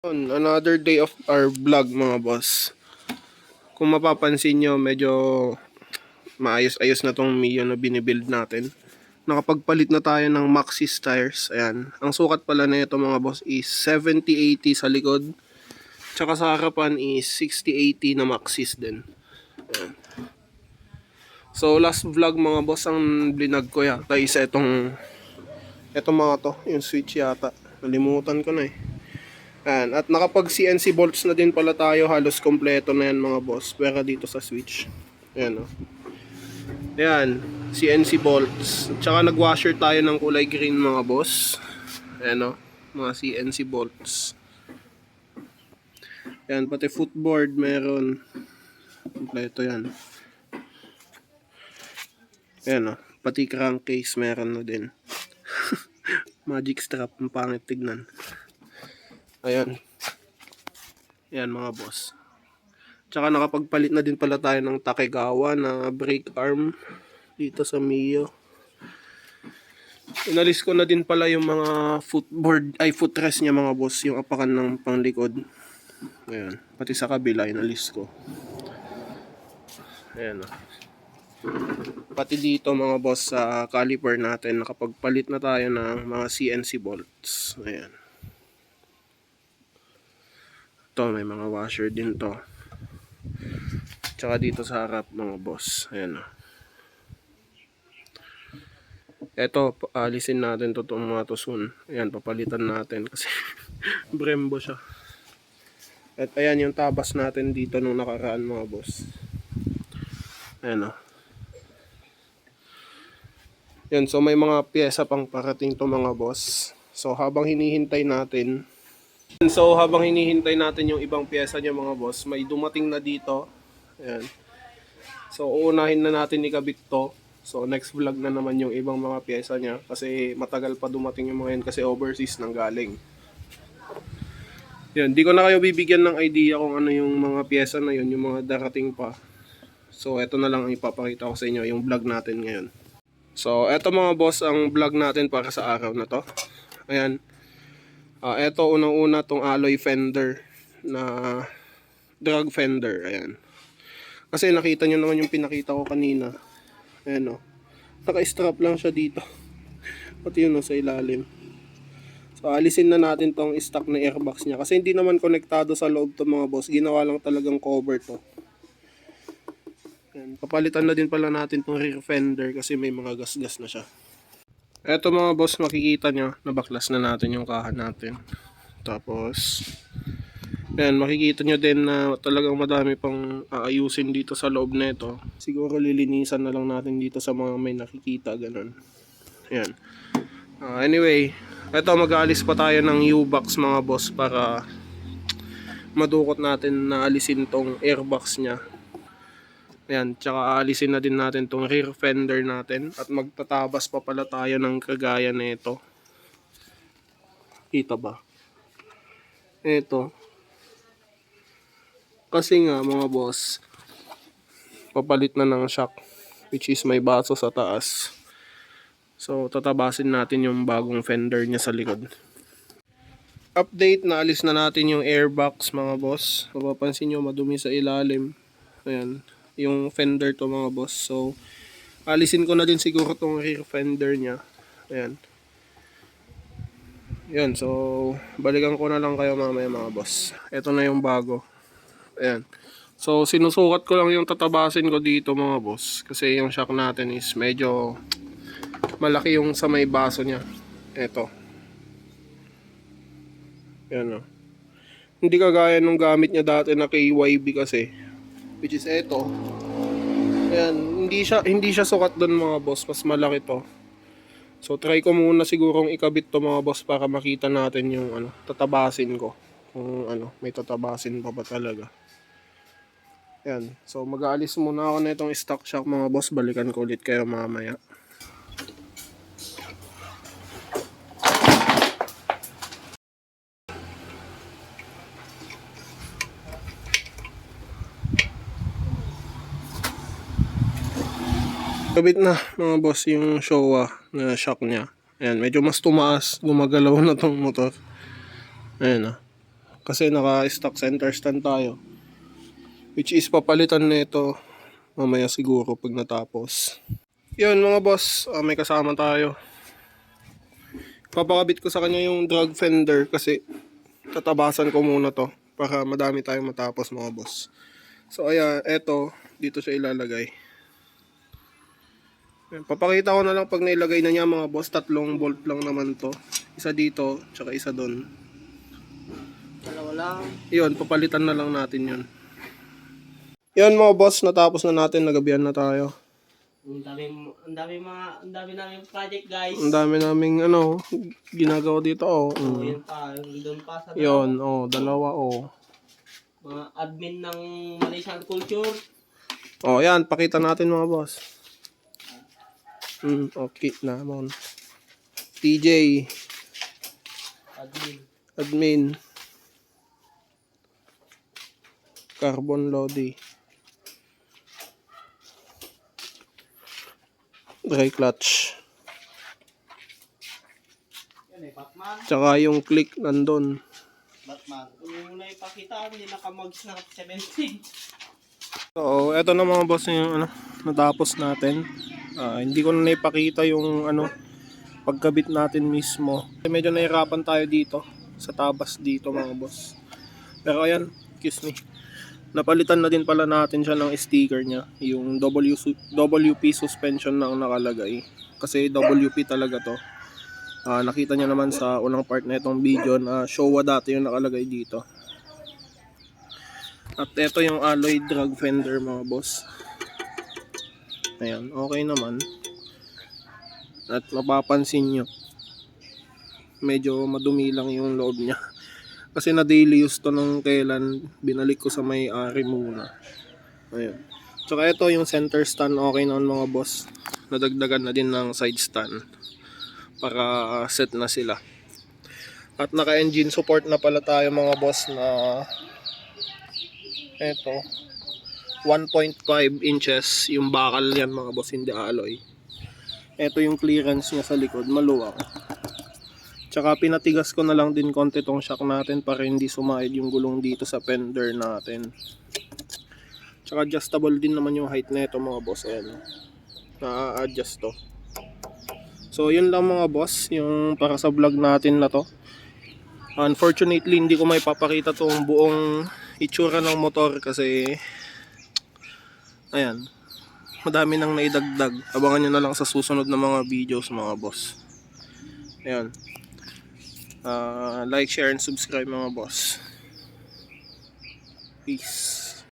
Another day of our vlog mga boss. Kung mapapansin nyo, medyo maayos-ayos na tong Mio na binibuild natin. Nakapagpalit na tayo ng Maxxis tires. Ayan. Ang sukat pala na ito mga boss is 70-80 sa likod. Tsaka sa harapan is 60-80 na Maxxis din. Ayan. So last vlog mga boss, ang blinag ko yata is etong mga to, yung switch yata. Nalimutan ko na eh. Ayan. At nakapag CNC bolts na din pala tayo. Halos kompleto na yan mga boss. Pero dito sa switch. Ayan o. Ayan. CNC bolts. At saka nag-washer tayo ng kulay green mga boss. Ayan o. Mga CNC bolts. Ayan. Pati footboard meron. Kompleto yan. Ayan o. Pati crankcase meron na din. Magic strap. Ang pangit tignan. Ayan. Ayan mga boss. Tsaka nakapagpalit na din pala tayo ng Takegawa na brake arm dito sa Mio. Inalis ko na din pala yung mga footrest niya mga boss, yung apakan ng panglikod. Ayan. Pati sa kabila inalis ko. Ayan. Pati dito mga boss sa caliper natin nakapagpalit na tayo ng mga CNC bolts. Ayan. Ito, may mga washer din to. Tsaka dito sa harap mga boss. Ayan o. Ito, alisin natin to itong mga to soon. Ayan, papalitan natin kasi Brembo siya. At ayan yung tabas natin dito nung nakaraan mga boss. Ayan o. Yan, so may mga pyesa pang parating to mga boss. So habang hinihintay natin yung ibang pyesa niya mga boss, may dumating na dito. Ayan. So uunahin na natin ikabit to. So next vlog na naman yung ibang mga pyesa niya kasi matagal pa dumating yung mga yan kasi overseas nang galing. Yan, di ko na kayo bibigyan ng idea kung ano yung mga pyesa na yun, yung mga darating pa. So eto na lang ang ipapakita ko sa inyo, yung vlog natin ngayon. So eto mga boss ang vlog natin para sa araw na to. Ayan. Eto unang-una tong alloy fender na drag fender. Ayan. Kasi nakita nyo naman yung pinakita ko kanina. Ayan o. Naka-strap lang siya dito. Pati yun o sa ilalim. So alisin na natin tong stock na airbox niya. Kasi hindi naman konektado sa loob to mga boss. Ginawa lang talagang cover to. Ayan. Papalitan na din pala natin tong rear fender kasi may mga gas-gas na siya. Eto mga boss, makikita nyo, nabaklas na natin yung kahan natin. Tapos, ayan, makikita nyo din na talagang madami pang aayusin dito sa loob nito. Siguro lilinisan na lang natin dito sa mga may nakikita, ganun. Ayan. Anyway, eto mag-aalis pa tayo ng U-box mga boss para madukot natin na alisin tong airbox nya. Ayan, tsaka aalisin na din natin tong rear fender natin at magtatabas pa pala tayo ng kagaya na ito. Kita ba? Ito. Kasi nga mga boss, papalit na ng shock which is may baso sa taas. So tatabasin natin yung bagong fender niya sa likod. Update, naalis na natin yung airbox mga boss. Mapapansin nyo madumi sa ilalim. Ayan. Yung fender to mga boss. So alisin ko na din siguro tong rear fender nya. Ayan. Yan, so balikan ko na lang kayo mamaya mga boss. Ito na yung bago. Ayan. So sinusukat ko lang yung tatabasin ko dito mga boss. Kasi yung shock natin is medyo malaki yung sa may baso nya. Ito. Yan o. Hindi kagaya nung gamit niya dati na KYB kasi. Which is ito. Ayan, hindi siya sukat doon mga boss, mas malaki to. So try ko muna sigurong ikabit to mga boss para makita natin yung tatabasin ko. Kung may tatabasin pa ba talaga. Ayan, so mag-aalis muna ako na itong stock shock mga boss, balikan ko ulit kayo mamaya. Kabit na mga boss yung Showa na shock niya. Ayan, medyo mas tumaas. Gumagalaw na tong motor. Ayan kasi naka-stock center stand tayo. Which is papalitan na ito mamaya siguro pag natapos. Yun mga boss, may kasama tayo. Papakabit ko sa kanya yung drag fender kasi tatabasan ko muna to para madami tayong matapos mga boss. So ayan, eto, dito siya ilalagay. Ayan, papakita ko na lang pag nailagay na niya mga boss, 3 bolt lang naman to. Isa dito, tsaka isa doon. Dalawa lang. Yun, papalitan na lang natin yun. Yun mga boss, natapos na natin, nagabihan na tayo. Ang dami naming project, guys. Ang dami naming ginagawa dito So, yun pa, doon pa sa Yun, dalawa mga admin ng Malaysian Culture. Yan, pakita natin mga boss. Okay naman. TJ, admin. Carbon Lodi. Dry clutch. Yan eh, Batman. Tsaka yung click nandun. Batman. Kung yung muna ipakita, hindi nakamags na 17. So, eto na mga boss yung natapos natin. Hindi ko na naipakita yung pagkabit natin mismo. Medyo nahirapan tayo dito sa tabas dito mga boss. Pero ayan, excuse me. Napalitan na din pala natin siya ng sticker niya, yung WP suspension na ang nakalagay. Kasi WP talaga to. Nakita niyo naman sa unang part na itong video na Showa dati yung nakalagay dito. At ito yung alloy drag fender mga boss. Ayan, okay naman. At mapapansin nyo, medyo madumi lang yung loob niya. Kasi na daily use to nung kailan, binalik ko sa may-ari muna. Ayun. Tsaka ito yung center stand, okay naman mga boss. Nadagdagan na din ng side stand para set na sila. At naka-engine support na pala tayo mga boss na ito 1.5 inches yung bakal yan mga boss, hindi alloy. Ito yung clearance niya sa likod, maluwang. Tsaka pinatigas ko na lang din konti tong shock natin para hindi sumahid yung gulong dito sa fender natin. Tsaka adjustable din naman yung height na ito mga boss. Ayan, na-adjust to. So yun lang mga boss, yung para sa vlog natin na to. Unfortunately hindi ko may papakita tong buong itsura ng motor kasi ayan, madami nang naidagdag. Abangan nyo na lang sa susunod na mga videos mga boss. Ayan. Like, share, and subscribe mga boss. Peace.